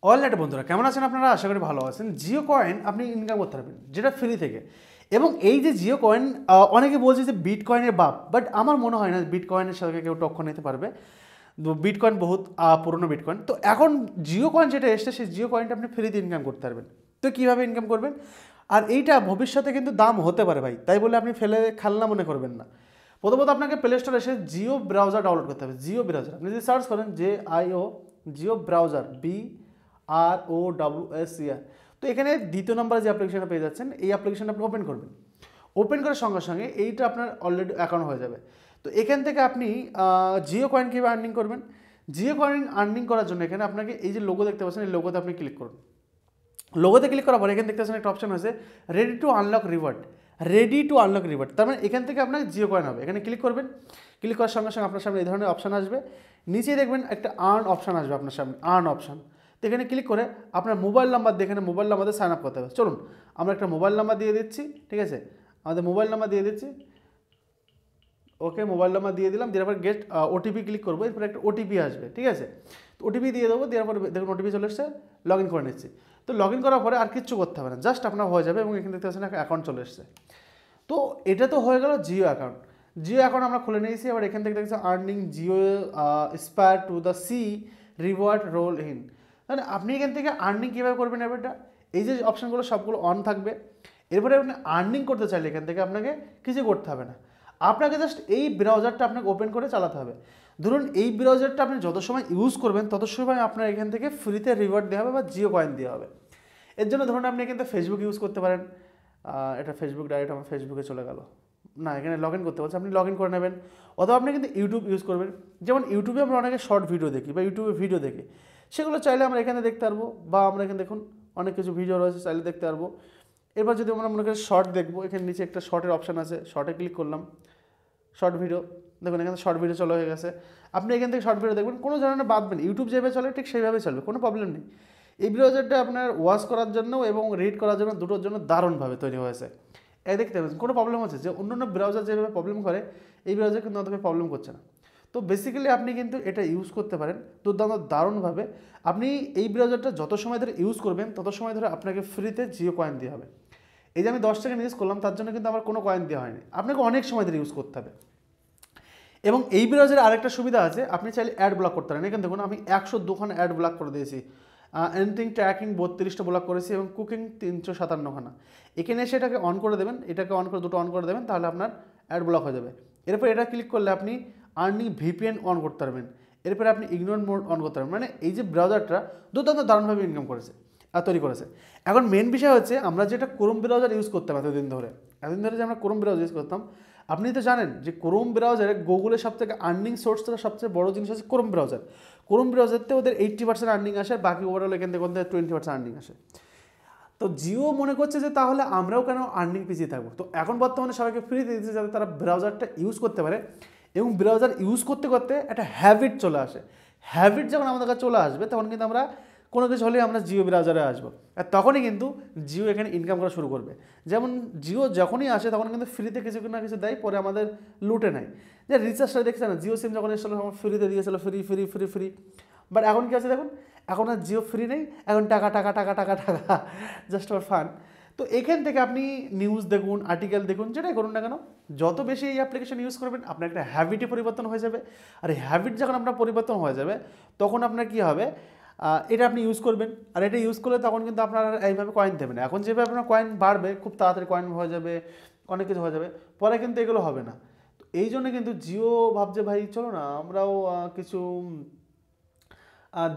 Alright বন্ধুরা, কেমন আছেন আপনারা? আশা করি ভালো আছেন। জিও কয়েন আপনি ইনকাম করতে পারবেন যেটা ফ্রি থেকে। এবং এই যে জিও কয়েন, অনেকে বলছে যে বিটকয়েনের বাপ, বাট আমার মনে হয় না বিটকয়েনের সাথে কেউ টক্কর নিতে পারবে। তো বিটকয়েন বহুত পুরনো বিটকয়েন। তো এখন জিও কয়েন যেটা এসছে, সেই জিও কয়েনটা আপনি ফ্রিতে ইনকাম করতে পারবেন। তো কীভাবে ইনকাম করবেন? আর এইটা ভবিষ্যতে কিন্তু দাম হতে পারে ভাই, তাই বলে আপনি ফেলে খেলনা মনে করবেন না। প্রথমত আপনাকে প্লে স্টোরে এসে জিও ব্রাউজার ডাউনলোড করতে হবে। জিও ব্রাউজার আপনি যদি সার্চ করেন JIO, জিও ব্রাউজার, BROWSER। তো এখানে দ্বিতীয় নম্বরে যে অ্যাপ্লিকেশনটা পেয়ে যাচ্ছেন, এই অ্যাপ্লিকেশনটা আপনি ওপেন করবেন। ওপেন করার সঙ্গে সঙ্গে এইটা আপনার অলরেডি অ্যাকাউন্ট হয়ে যাবে। তো এখান থেকে আপনি জিও কয়েন কীভাবে আর্নিং করবেন? জিও কয়েন আর্নিং করার জন্য এখানে আপনাকে এই যে লোগো দেখতে পাচ্ছেন, এই লোগোতে আপনি ক্লিক করুন। লোগোতে ক্লিক করার পরে এখানে দেখতে পাচ্ছেন একটা অপশন আছে ready to unlock reward. Ready to unlock reward তার মানে এখান থেকে আপনার জিও কয়েন হবে। এখানে ক্লিক করবেন। ক্লিক করার সঙ্গে সঙ্গে আপনার সামনে এই ধরনের অপশান আসবে। নিচেই দেখবেন একটা আর্ন অপশান আসবে আপনার সামনে, আর্ন অপশান। তো এখানে ক্লিক করে আপনার মোবাইল নাম্বার দিয়ে এখানে মোবাইল নাম্বার দিয়ে সাইন আপ করতে হবে। চলুন আমরা একটা মোবাইল নাম্বার দিয়ে দিচ্ছি, ঠিক আছে? আমাদের মোবাইল নাম্বার দিয়ে দিচ্ছি। ওকে, মোবাইল নাম্বার দিয়ে দিলাম। দেওয়ার পর গেট ওটিপি ক্লিক করবো। এরপরে একটা ওটিপি আসবে, ঠিক আছে? তো ওটিপি দিয়ে দেবো। দেওয়ার পরে দেখুন ওটিপি চলে এসছে। লগ ইন করে নিচ্ছি। তো লগ ইন করার পরে আর কিচ্ছু করতে হবে না, জাস্ট আপনার হয়ে যাবে। এবং এখানে দেখতে পাচ্ছেন একটা অ্যাকাউন্ট চলে এসছে। তো এটা তো হয়ে গেল জিও অ্যাকাউন্ট। জিও অ্যাকাউন্ট আমরা খুলে নিয়েছি। এবার এখান থেকে দেখছি earning Jio spire to the sea reward roll in. মানে আপনি এখান থেকে আর্নিং কীভাবে করবেন? এবারটা এই যে অপশানগুলো সবগুলো অন থাকবে। এরপরে আপনি আর্নিং করতে চাইলে এখান থেকে আপনাকে কিছু করতে হবে না। আপনাকে জাস্ট এই ব্রাউজারটা আপনাকে ওপেন করে চালাতে হবে। ধরুন এই ব্রাউজারটা আপনি যত সময় ইউজ করবেন তত সময় আপনার এখান থেকে ফ্রিতে রিওয়ার্ড দেওয়া হবে বা জিও কয়েন দেওয়া হবে। এর জন্য ধরুন আপনি এখান থেকে ফেসবুক ইউজ করতে পারেন। এটা ফেসবুক, ডাইরেক্ট আমার ফেসবুকে চলে গেল না, এখানে লগ ইন করতে বলছে, আপনি লগ ইন করে নেবেন। অথবা আপনি কিন্তু ইউটিউব ইউজ করবেন। যেমন ইউটিউবে আমরা অনেকে শর্ট ভিডিও দেখি বা ইউটিউবে ভিডিও দেখি, সেগুলো চাইলে আমরা এখানে দেখতে পারবো। বা আমরা এখানে দেখুন অনেক কিছু ভিডিও রয়েছে, চাইলে দেখতে পারবো। এরপর যদি আমরা মনে করি শর্ট দেখবো, এখানে নিচে একটা শর্টের অপশান আছে, শর্টে ক্লিক করলাম। শর্ট ভিডিও দেখুন, এখানে শর্ট ভিডিও চলে হয়ে গেছে। আপনি এখান থেকে শর্ট ভিডিও দেখবেন, কোনো ধরনের বাদবেন। ইউটিউব যেভাবে চলে ঠিক সেইভাবে চলবে, কোনো প্রবলেম নেই। এই ব্রাউজারটা আপনার ওয়াচ করার জন্য এবং রিড করার জন্য দুটোর জন্য দারুণভাবে তৈরি হয়েছে। এই দেখতে পাচ্ছেন কোনো প্রবলেম হচ্ছে যে অন্য ব্রাউজার যেভাবে প্রবলেম করে, এই ব্রাউজার কিন্তু অতভাবে প্রবলেম করছে না। তো বেসিক্যালি আপনি কিন্তু এটা ইউজ করতে পারেন দুর্দান্ত দারুণভাবে। আপনি এই ব্রাউজারটা যত সময় ধরে ইউজ করবেন তত সময় ধরে আপনাকে ফ্রিতে জিও কয়েন দেওয়া হবে। এই যে আমি 10 সেকেন্ড ইউজ করলাম, তার জন্য কিন্তু আমার কোনো কয়েন দেওয়া হয়নি। আপনাকে অনেক সময় ধরে ইউজ করতে হবে। এবং এই ব্রাউজারে আরেকটা সুবিধা আছে, আপনি চাইলে অ্যাড ব্লক করতে পারেন। এখানে দেখুন আমি 102খানা অ্যাড ব্লক করে দিয়েছি। এনিথিং ট্র্যাকিং 32টা ব্লক করেছি এবং কুকিং 357খানা। এখানে এসে এটাকে অন করে দেবেন, এটাকে অন করে দুটো অন করে দেবেন, তাহলে আপনার অ্যাড ব্লক হয়ে যাবে। এরপর এটা ক্লিক করলে আপনি আর্নিং VPN অন করতে পারবেন। এরপরে আপনি ইগনোর মোড অন করতে পারবেন। মানে এই যে ব্রাউজারটা দুর্দান্ত দারুণভাবে ইনকাম করেছে আর তৈরি করেছে। এখন মেন বিষয় হচ্ছে আমরা যেটা ক্রোম ব্রাউজার ইউজ করতাম এতদিন ধরে যে আমরা ক্রোম ব্রাউজার ইউজ করতাম, আপনি তো জানেন যে ক্রোম ব্রাউজারে গুগলের সবথেকে আর্নিং সোর্সটা সবচেয়ে বড় জিনিস হচ্ছে ক্রোম ব্রাউজার। ক্রোম ব্রাউজারতে ওদের 80% আর্নিং আসে, বাকি ওভারঅল এখান থেকে ওদের 20% আর্নিং আসে। তো জিও মনে করছে যে তাহলে আমরাও কেন আর্নিং পিছিয়ে থাকবো। তো এখন বর্তমানে সবাইকে ফ্রিতে দিচ্ছে যাতে তারা ব্রাউজারটা ইউজ করতে পারে। এবং ব্রাউজার ইউজ করতে করতে একটা হ্যাবিট চলে আসে। হ্যাবিট যখন আমাদের কাছে চলে আসবে তখন কিন্তু আমরা কোনো কিছু হলেই আমরা জিও ব্রাউজারে আসবো। আর তখনই কিন্তু জিও এখানে ইনকাম করা শুরু করবে। যেমন জিও যখনই আসে তখন কিন্তু ফ্রিতে কিছু না কিছু দেয়, পরে আমাদের লুটে নেয়। যে রিচার্জটা দেখছে না, জিও সিম যখন এসেছিলো তখন ফ্রিতে দিয়েছিল, free free free free. But এখন কি আছে দেখুন, এখন আর জিও ফ্রি নেই, এখন টাকা টাকা টাকা টাকা টাকা, জাস্ট ফর ফান। তো এখান থেকে আপনি নিউজ দেখুন, আর্টিকেল দেখুন, যেটাই করুন না কেন, যত বেশি এই অ্যাপ্লিকেশন ইউজ করবেন আপনার একটা হ্যাবিটে পরিবর্তন হয়ে যাবে। আর এই হ্যাবিট যখন আপনার পরিবর্তন হয়ে যাবে তখন আপনার কী হবে, এটা আপনি ইউজ করবেন। আর এটা ইউজ করলে তখন কিন্তু আপনার এইভাবে কয়েন দেবে না। এখন যেভাবে আপনার কয়েন বাড়বে, খুব তাড়াতাড়ি কয়েন হয়ে যাবে, অনেক কিছু হয়ে যাবে, পরে কিন্তু এগুলো হবে না। তো এই জন্য কিন্তু জিও ভাবছে ভাই চলো না আমরাও কিছু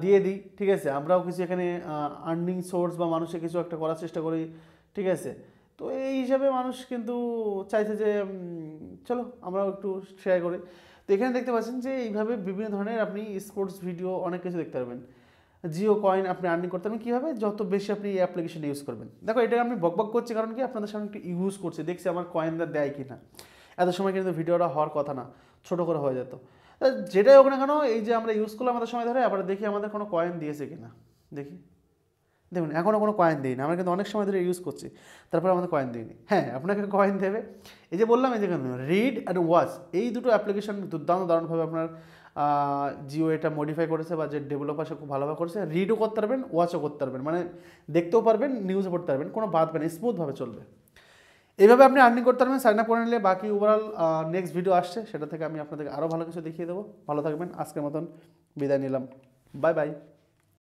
দিয়ে দিই, ঠিক আছে? আমরাও কিছু এখানে আর্নিং সোর্স বা মানুষের কিছু একটা করার চেষ্টা করি, ঠিক আছে? তো এই হিসাবে মানুষ কিন্তু চাইছে যে চলো আমরাও একটু শেয়ার করি। তো এখানে দেখতে পাচ্ছেন যে এইভাবে বিভিন্ন ধরনের আপনি স্পোর্টস ভিডিও অনেক কিছু দেখতে পারবেন। জিও কয়েন আপনি আর্নিং করতে পারবেন কীভাবে, যত বেশি আপনি এই অ্যাপ্লিকেশন ইউজ করবেন। দেখো এটা আমি বকবক করছি কারণ কি আপনাদের সামনে একটু ইউজ করছি, দেখছি আমার কয়েনটা দেয় কি না। এত সময় কিন্তু ভিডিওটা হওয়ার কথা না, ছোটো করে হয়ে যেত। যেটাই হোক না কেন, এই যে আমরা ইউজ করলাম আমাদের সময় ধরে, আবার দেখি আমাদের কোনো কয়েন দিয়েছে কি না। দেখি, দেখুন এখনও কোনো কয়েন দিইনি, আমরা কিন্তু অনেক সময় ধরে ইউজ করছি, তারপরে আমাদের কয়েন দিইনি। হ্যাঁ, আপনাকে কয়েন দেবে। এই যে বললাম, এই যে রিড অ্যান্ড ওয়াচ, এই দুটো অ্যাপ্লিকেশন দুর্দান্ত দারুণভাবে আপনার জিও এটা মডিফাই করেছে বা যে ডেভেলপার সে খুব ভালোভাবে করেছে, রিডও করতে পারবেন, ওয়াচও করতে পারবেন, মানে দেখতেও পারবেন, নিউজও পড়তে পারবেন, কোনো বাদ পাবেন, স্মুথভাবে চলবে। এইভাবে আপনি আর্নিং করতে পারবেন সাইন আপ করে নিলে। বাকি ওভারঅল নেক্সট ভিডিও আসছে, সেটা থেকে আমি আপনাদেরকে আরও ভালো কিছু দেখিয়ে দেবো। ভালো থাকবেন, আজকের মতন বিদায় নিলাম, বাই বাই।